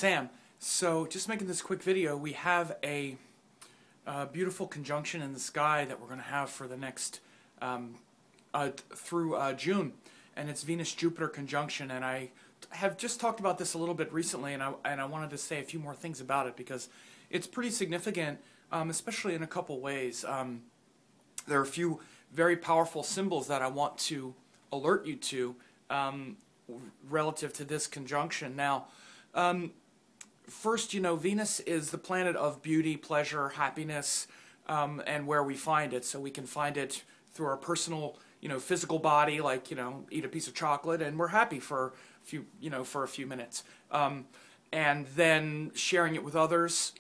Sam. So just making this quick video, we have a beautiful conjunction in the sky that we're going to have for the next through June, and it's Venus-Jupiter conjunction. And I have just talked about this a little bit recently, and I wanted to say a few more things about it because it's pretty significant, especially in a couple ways. There are a few very powerful symbols that I want to alert you to relative to this conjunction. Now, first, Venus is the planet of beauty, pleasure, happiness, and where we find it. So we can find it through our personal, physical body, like, eat a piece of chocolate and we're happy for a few minutes. And then sharing it with others,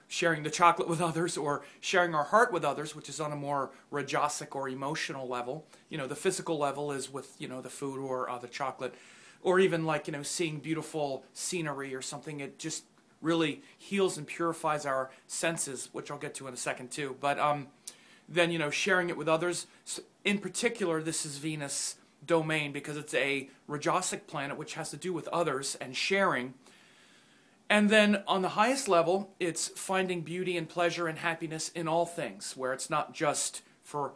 sharing the chocolate with others, or sharing our heart with others, which is on a more rajasic or emotional level. The physical level is with, the food or the chocolate, or even like, seeing beautiful scenery or something. It just really heals and purifies our senses, which I'll get to in a second too. But then, sharing it with others. So in particular, this is Venus domain because it's a rajasic planet, which has to do with others and sharing. And then on the highest level, it's finding beauty and pleasure and happiness in all things, where it's not just for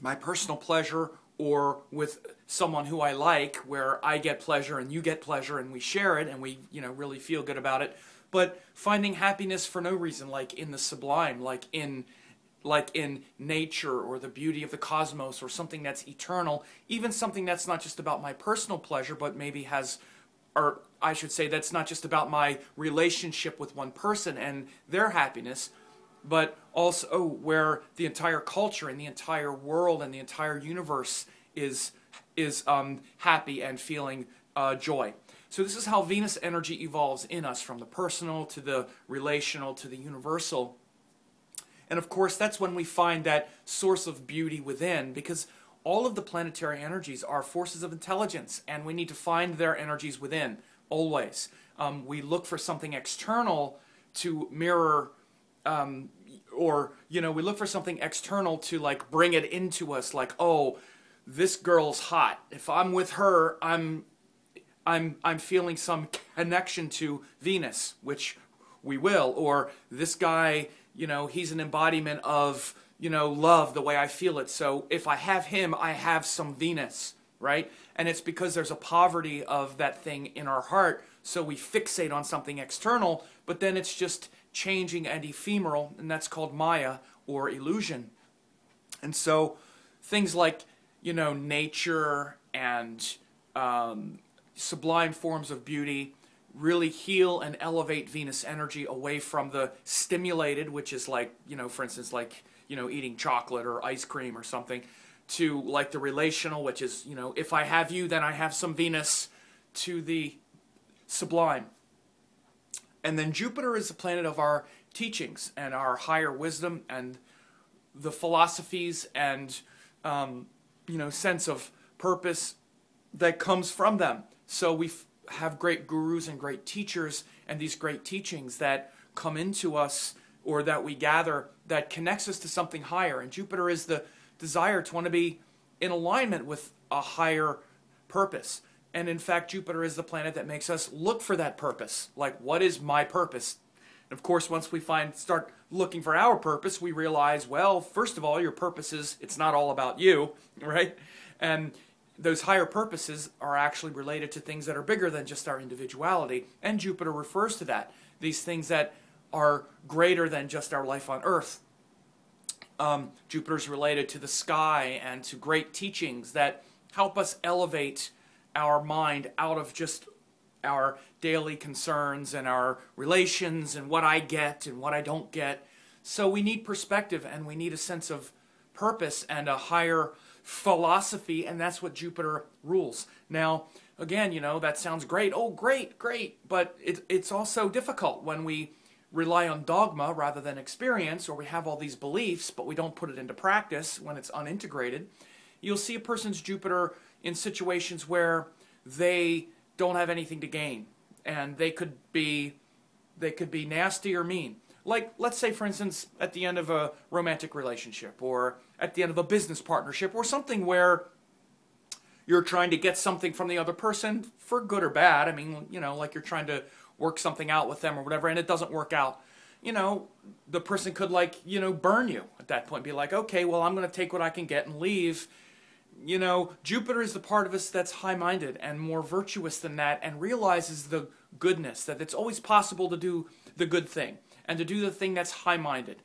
my personal pleasure or with someone who I like, where I get pleasure and you get pleasure and we share it and we, really feel good about it, but finding happiness for no reason, like in the sublime, like in nature or the beauty of the cosmos or something that's eternal, even something that's not just about my personal pleasure, but maybe has, or I should say that's not just about my relationship with one person and their happiness, but also where the entire culture and the entire world and the entire universe is happy and feeling joy. So this is how Venus energy evolves in us, from the personal to the relational to the universal. And of course, that's when we find that source of beauty within, because all of the planetary energies are forces of intelligence, and we need to find their energies within, always. We look for something external to mirror, or, we look for something external to, like, bring it into us, like, oh, this girl's hot. If I'm with her, I'm feeling some connection to Venus, which we will. Or this guy, he's an embodiment of, love the way I feel it. So if I have him, I have some Venus, right? And it's because there's a poverty of that thing in our heart, so we fixate on something external, but then it's just changing and ephemeral, and that's called Maya, or illusion. And so things like, nature and sublime forms of beauty really heal and elevate Venus energy away from the stimulated, which is like, for instance, like, eating chocolate or ice cream or something, to like the relational, which is, if I have you, then I have some Venus, to the sublime. And then Jupiter is the planet of our teachings and our higher wisdom and the philosophies and, sense of purpose that comes from them. So we have great gurus and great teachers, and these great teachings that come into us or that we gather that connects us to something higher. And Jupiter is the desire to want to be in alignment with a higher purpose. And in fact, Jupiter is the planet that makes us look for that purpose. Like, what is my purpose? And of course, once we start looking for our purpose, we realize, well, first of all, your purpose is, it's not all about you, right? And those higher purposes are actually related to things that are bigger than just our individuality. And Jupiter refers to that. These things that are greater than just our life on Earth. Jupiter's related to the sky and to great teachings that help us elevate our mind out of just our daily concerns and our relations and what I get and what I don't get. So we need perspective, and we need a sense of purpose and a higher philosophy, and that's what Jupiter rules. Now, again, that sounds great. Oh, great, great. But it's also difficult when we rely on dogma rather than experience, or we have all these beliefs, but we don't put it into practice when it's unintegrated. You'll see a person's Jupiter in situations where they don't have anything to gain, and they could be nasty or mean. Like, let's say, for instance, at the end of a romantic relationship, or at the end of a business partnership, or something where you're trying to get something from the other person, for good or bad. I mean, like you're trying to work something out with them or whatever, and it doesn't work out, the person could burn you at that point. Be like, okay, well, I'm going to take what I can get and leave. Jupiter is the part of us that's high-minded and more virtuous than that, and realizes the goodness, that it's always possible to do the good thing and to do the thing that's high-minded.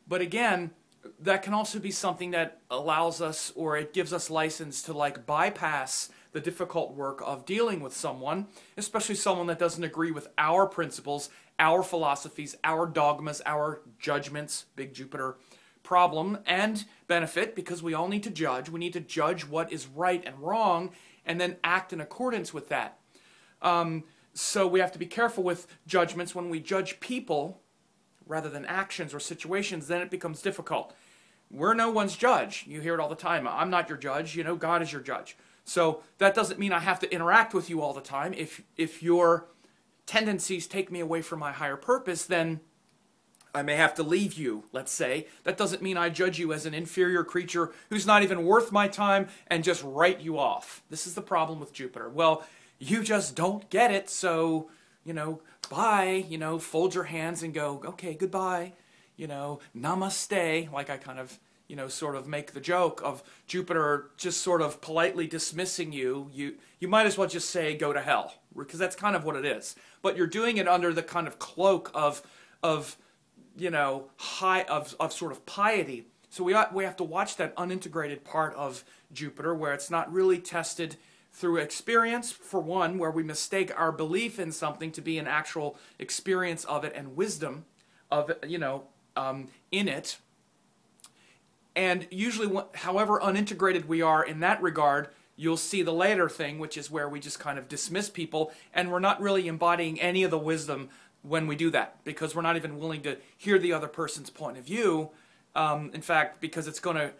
But again, that can also be something that allows us, or it gives us license to bypass the difficult work of dealing with someone, especially someone that doesn't agree with our principles, our philosophies, our dogmas, our judgments, big Jupiter problem and benefit, because we all need to judge. We need to judge what is right and wrong and then act in accordance with that. So we have to be careful with judgments. When we judge people rather than actions or situations, then it becomes difficult. We're no one's judge. You hear it all the time. I'm not your judge. God is your judge. So that doesn't mean I have to interact with you all the time. If your tendencies take me away from my higher purpose, then I may have to leave you, let's say. That doesn't mean I judge you as an inferior creature who's not even worth my time and just write you off. This is the problem with Jupiter. Well, you just don't get it, so, bye, fold your hands and go, okay, goodbye, namaste, like I kind of, sort of make the joke of Jupiter just sort of politely dismissing you. You might as well just say, go to hell, because that's kind of what it is. But you're doing it under the kind of cloak of sort of piety. So we have to watch that unintegrated part of Jupiter where it's not really tested through experience, for one, where we mistake our belief in something to be an actual experience of it and wisdom of it, in it. And usually, however unintegrated we are in that regard, you'll see the later thing, which is where we just kind of dismiss people, and we're not really embodying any of the wisdom when we do that, because we're not even willing to hear the other person's point of view. In fact, because it's going to,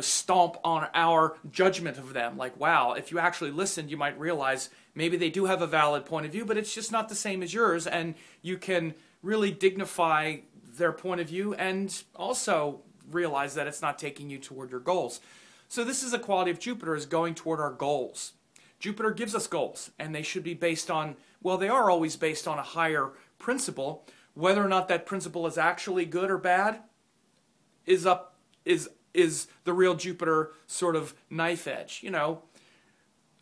stomp on our judgment of them. Like, wow, if you actually listened, you might realize maybe they do have a valid point of view, but it's just not the same as yours, and you can really dignify their point of view and also realize that it's not taking you toward your goals. So this is a quality of Jupiter, is going toward our goals. Jupiter gives us goals, and they should be based on, well, they are always based on a higher principle. Whether or not that principle is actually good or bad is the real Jupiter sort of knife edge.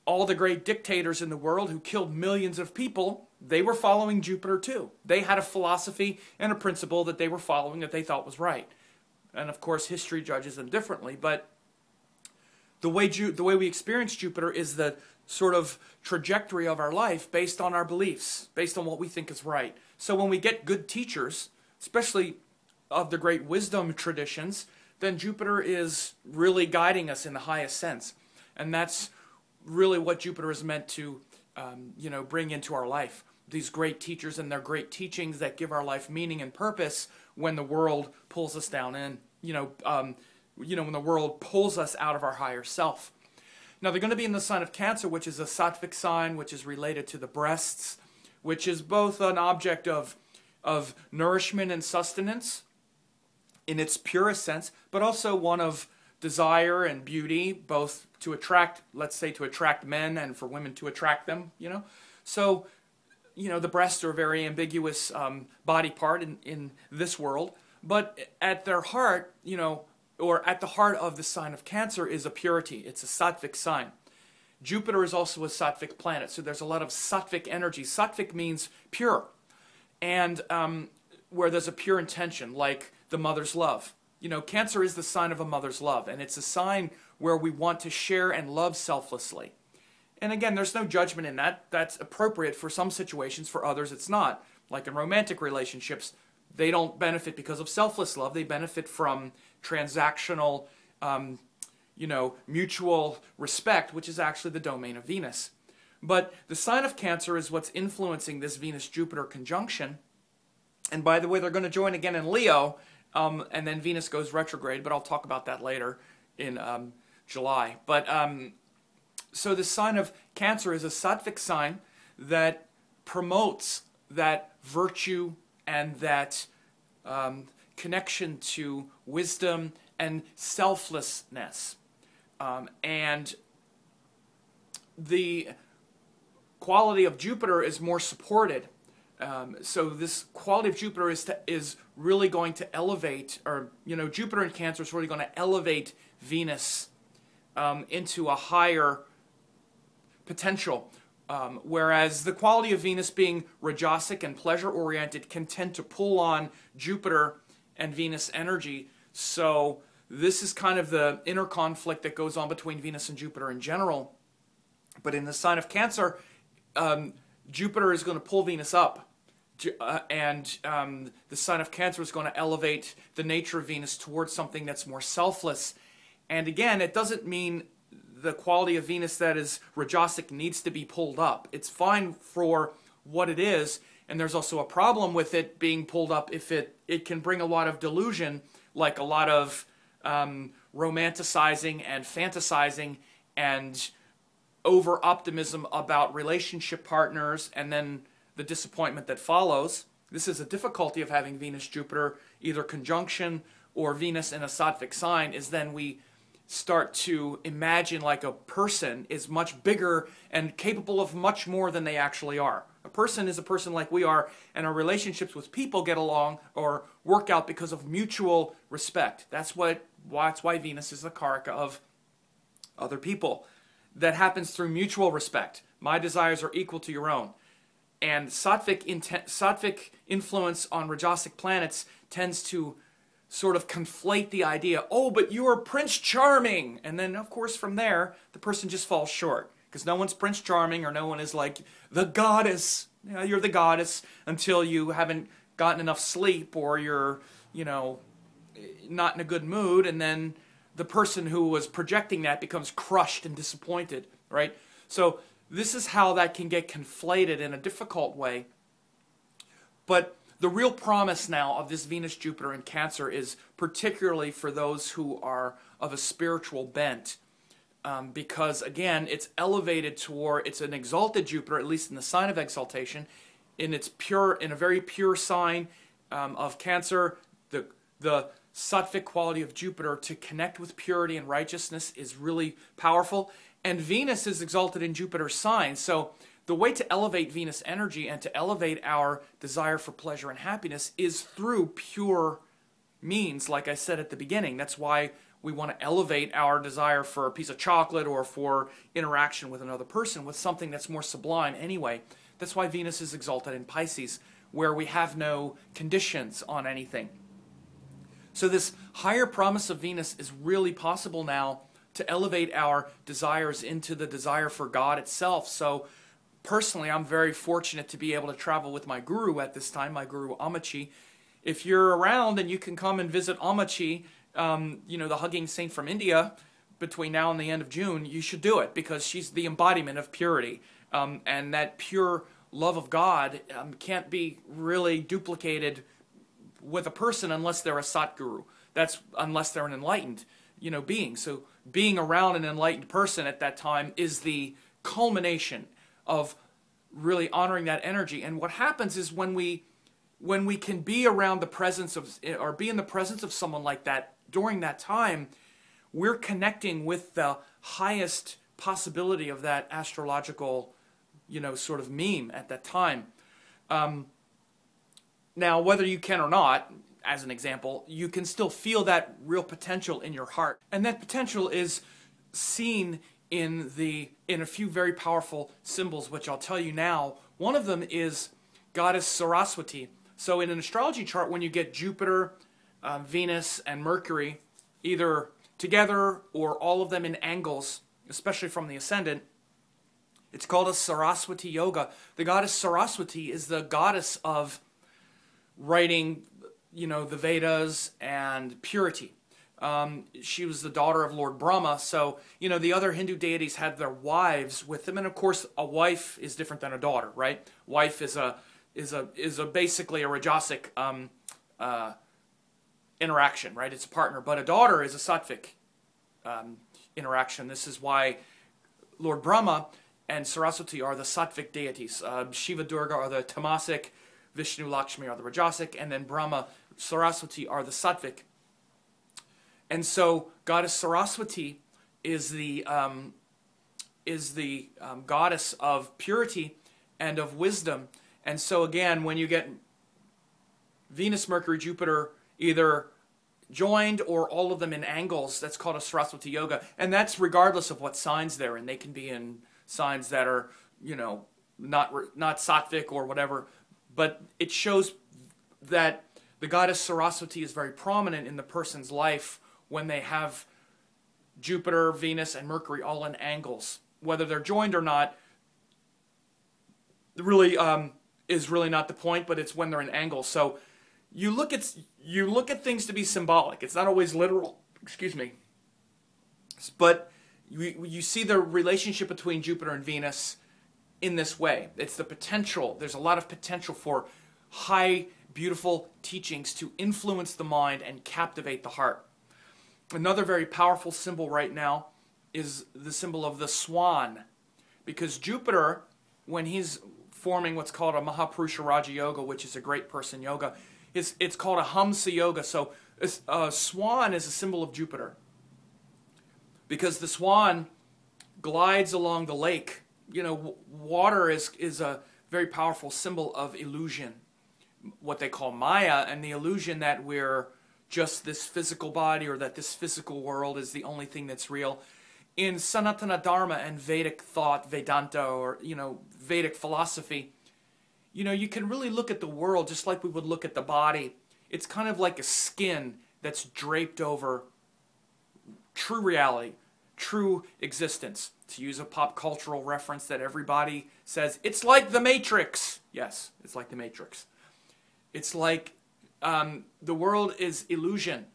All the great dictators in the world who killed millions of people, they were following Jupiter too. They had a philosophy and a principle that they were following that they thought was right. And of course, history judges them differently, but the way we experience Jupiter is the sort of trajectory of our life based on our beliefs, based on what we think is right. So when we get good teachers, especially of the great wisdom traditions, then Jupiter is really guiding us in the highest sense. And that's really what Jupiter is meant to, bring into our life. These great teachers and their great teachings that give our life meaning and purpose when the world pulls us down in, when the world pulls us out of our higher self. Now, they're going to be in the sign of Cancer, which is a sattvic sign, which is related to the breasts, which is both an object of nourishment and sustenance in its purest sense, but also one of desire and beauty, both to attract, let's say, to attract men and for women to attract them, So, the breasts are a very ambiguous body part in this world, but at their heart, or at the heart of the sign of Cancer is a purity. It's a sattvic sign. Jupiter is also a sattvic planet, so there's a lot of sattvic energy. Sattvic means pure, and where there's a pure intention, like the mother's love. Cancer is the sign of a mother's love, and it's a sign where we want to share and love selflessly. And again, there's no judgment in that. That's appropriate for some situations. For others, it's not. Like in romantic relationships, they don't benefit because of selfless love. They benefit from transactional, mutual respect, which is actually the domain of Venus. But the sign of Cancer is what's influencing this Venus-Jupiter conjunction. And by the way, they're going to join again in Leo, and then Venus goes retrograde, but I'll talk about that later in July. But so the sign of Cancer is a sattvic sign that promotes that virtue and that connection to wisdom and selflessness. And the quality of Jupiter is more supported So this quality of Jupiter is really going to elevate, or Jupiter in Cancer is really going to elevate Venus into a higher potential. Whereas the quality of Venus being Rajasic and pleasure-oriented can tend to pull on Jupiter and Venus energy. So this is kind of the inner conflict that goes on between Venus and Jupiter in general. But in the sign of Cancer, Jupiter is going to pull Venus up. And the sign of Cancer is going to elevate the nature of Venus towards something that's more selfless. And again, it doesn't mean the quality of Venus that is Rajasic needs to be pulled up. It's fine for what it is, and there's also a problem with it being pulled up if it can bring a lot of delusion, like a lot of romanticizing and fantasizing and over-optimism about relationship partners, and then the disappointment that follows. This is a difficulty of having Venus-Jupiter either conjunction or Venus in a sattvic sign, is then we start to imagine like a person is much bigger and capable of much more than they actually are. A person is a person like we are, and our relationships with people get along or work out because of mutual respect. That's why Venus is the karaka of other people. That happens through mutual respect. My desires are equal to your own. And sattvic influence on Rajasic planets tends to sort of conflate the idea, oh, but you are Prince Charming. And then, of course, from there, the person just falls short. Because no one's Prince Charming, or no one is like the goddess. You're the goddess until you haven't gotten enough sleep, or you're, not in a good mood. And then the person who was projecting that becomes crushed and disappointed, right? So this is how that can get conflated in a difficult way. But the real promise now of this Venus-Jupiter in Cancer is particularly for those who are of a spiritual bent. Because, again, it's elevated toward, it's an exalted Jupiter, at least in the sign of exaltation, in a very pure sign of Cancer. The sattvic quality of Jupiter to connect with purity and righteousness is really powerful. And Venus is exalted in Jupiter's sign. So the way to elevate Venus energy and to elevate our desire for pleasure and happiness is through pure means, like I said at the beginning. That's why we want to elevate our desire for a piece of chocolate or for interaction with another person with something that's more sublime anyway. That's why Venus is exalted in Pisces, where we have no conditions on anything. So this higher promise of Venus is really possible now to elevate our desires into the desire for God itself. So personally, I'm very fortunate to be able to travel with my guru at this time, my guru Amachi. If you're around and you can come and visit Amachi, the hugging saint from India, between now and the end of June, you should do it, because she's the embodiment of purity. And that pure love of God can't be really duplicated with a person unless they're a Satguru. That's unless they're an enlightened, being. So being around an enlightened person at that time is the culmination of really honoring that energy. And what happens is when we can be around the presence of, or be in the presence of someone like that during that time, we're connecting with the highest possibility of that astrological, sort of meme at that time. Now, whether you can or not, as an example, you can still feel that real potential in your heart. And that potential is seen in a few very powerful symbols, which I'll tell you now. One of them is goddess Saraswati. So in an astrology chart, when you get Jupiter, Venus, and Mercury, either together or all of them in angles, especially from the ascendant, it's called a Saraswati yoga. The goddess Saraswati is the goddess of writing, the Vedas and purity. She was the daughter of Lord Brahma, so, the other Hindu deities had their wives with them, and of course a wife is different than a daughter, right? Wife is basically a Rajasic interaction, right? It's a partner, but a daughter is a sattvic interaction. This is why Lord Brahma and Saraswati are the sattvic deities. Shiva, Durga are the tamasic, Vishnu, Lakshmi are the Rajasic, and then Brahma, Saraswati are the sattvic. And so goddess Saraswati is the goddess of purity and of wisdom, And so again, when you get Venus, Mercury, Jupiter either joined or all of them in angles, that's called a Saraswati yoga. And that's regardless of what signs they're in. They can be in signs that are, you know, not sattvic or whatever. But it shows that the goddess Saraswati is very prominent in the person's life when they have Jupiter, Venus, and Mercury all in angles. Whether they're joined or not really is really not the point, but it's when they're in angles. So you look at things to be symbolic. It's not always literal. Excuse me. But you see the relationship between Jupiter and Venus in this way. It's the potential. There's a lot of potential for high, beautiful teachings to influence the mind and captivate the heart. Another very powerful symbol right now is the symbol of the swan. Because Jupiter, when he's forming what's called a Mahapurusha Raja Yoga, which is a great person yoga, it's called a Hamsa Yoga. So a swan is a symbol of Jupiter. Because the swan glides along the lake. You know, water is a very powerful symbol of illusion, what they call Maya, and the illusion that we're just this physical body or that this physical world is the only thing that's real. In Sanatana Dharma and Vedic thought, Vedanta, or, you know, Vedic philosophy, you know, you can really look at the world just like we would look at the body. It's kind of like a skin that's draped over true reality, true existence. To use a pop cultural reference that everybody says, it's like the Matrix. Yes, it's like the Matrix. It's like the world is illusion.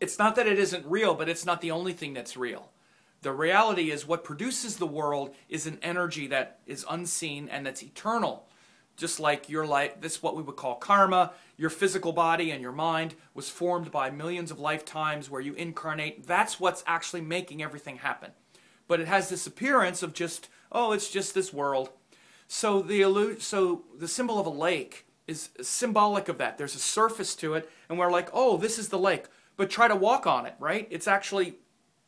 It's not that it isn't real, but it's not the only thing that's real. The reality is what produces the world is an energy that is unseen and that's eternal. Just like your life, this is what we would call karma. Your physical body and your mind was formed by millions of lifetimes where you incarnate. That's what's actually making everything happen. But it has this appearance of just, oh, it's just this world. So the symbol of a lake is symbolic of that. There's a surface to it, and we're like, oh, this is the lake. But try to walk on it, right? It's actually,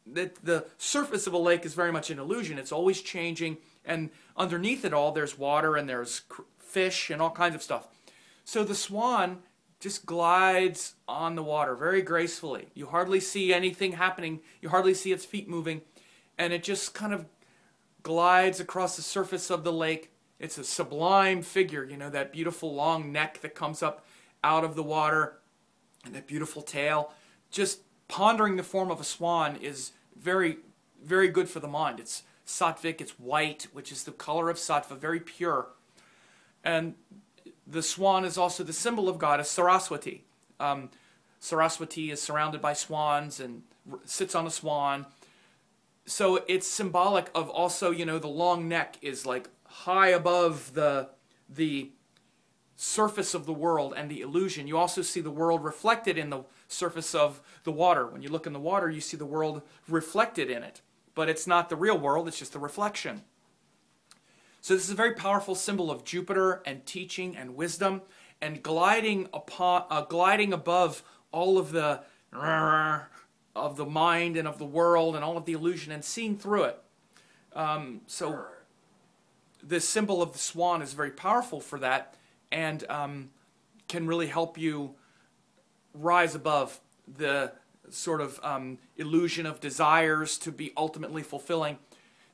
the surface of a lake is very much an illusion. It's always changing, and underneath it all, there's water, and there's fish, and all kinds of stuff. So the swan just glides on the water very gracefully. You hardly see anything happening. You hardly see its feet moving, and it just kind of glides across the surface of the lake. It's a sublime figure, you know, that beautiful long neck that comes up out of the water, and that beautiful tail. Just pondering the form of a swan is very, very good for the mind. It's sattvic, it's white, which is the color of sattva, very pure. And the swan is also the symbol of goddess Saraswati. Saraswati is surrounded by swans and sits on a swan. So it's symbolic of also, you know, the long neck is like high above the surface of the world and the illusion. You also see the world reflected in the surface of the water. When you look in the water, you see the world reflected in it. But it's not the real world, it's just the reflection. So this is a very powerful symbol of Jupiter and teaching and wisdom and gliding above all of the mind and of the world and all of the illusion and seeing through it. So this symbol of the swan is very powerful for that, and can really help you rise above the sort of illusion of desires to be ultimately fulfilling.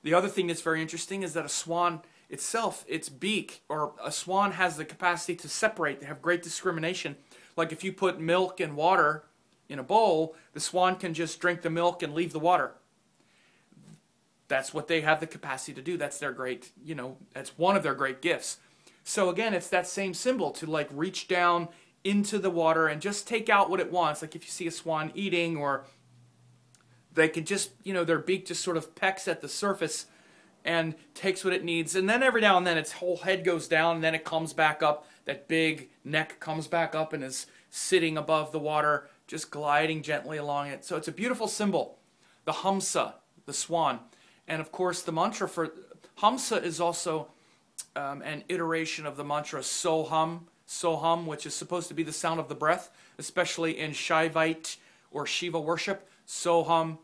The other thing that's very interesting is that a swan itself, its beak, or a swan has the capacity to separate. They have great discrimination. Like if you put milk and water in a bowl, the swan can just drink the milk and leave the water. That's what they have the capacity to do. That's their great, you know, that's one of their great gifts. So again, it's that same symbol to like reach down into the water and just take out what it wants. Like if you see a swan eating, or they can just, you know, their beak just sort of pecks at the surface and takes what it needs. And then every now and then its whole head goes down, and then it comes back up. That big neck comes back up and is sitting above the water, just gliding gently along it. So it's a beautiful symbol. The Hamsa, the swan. And of course the mantra for Hamsa is also an iteration of the mantra Soham, Soham, which is supposed to be the sound of the breath, especially in Shaivite or Shiva worship. Soham.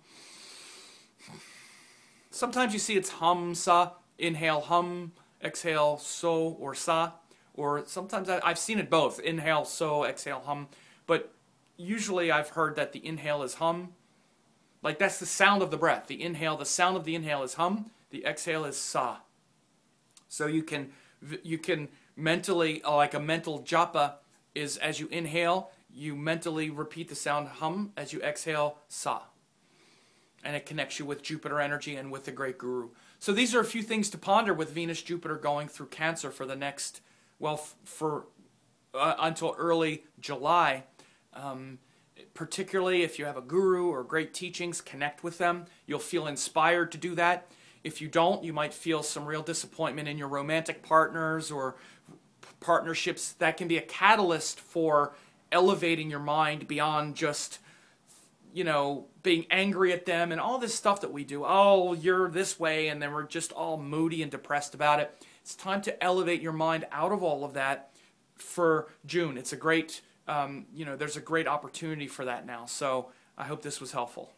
Sometimes you see it's Hamsa, inhale hum, exhale so or sa. or sometimes I've seen it both. Inhale, so, exhale, hum. But usually I've heard that the inhale is hum. Like that's the sound of the breath. The inhale, the sound of the inhale is hum. The exhale is sa. So you can mentally, like a mental japa is as you inhale, you mentally repeat the sound hum. As you exhale, sa. And it connects you with Jupiter energy and with the great guru. So these are a few things to ponder with Venus, Jupiter going through Cancer for the next, well, until early July. Particularly if you have a guru or great teachings, connect with them. You'll feel inspired to do that. If you don't, you might feel some real disappointment in your romantic partners or partnerships. That can be a catalyst for elevating your mind beyond just, you know, being angry at them and all this stuff that we do. Oh, you're this way, and then we're just all moody and depressed about it. It's time to elevate your mind out of all of that for June. It's a great, you know, there's a great opportunity for that now. So I hope this was helpful.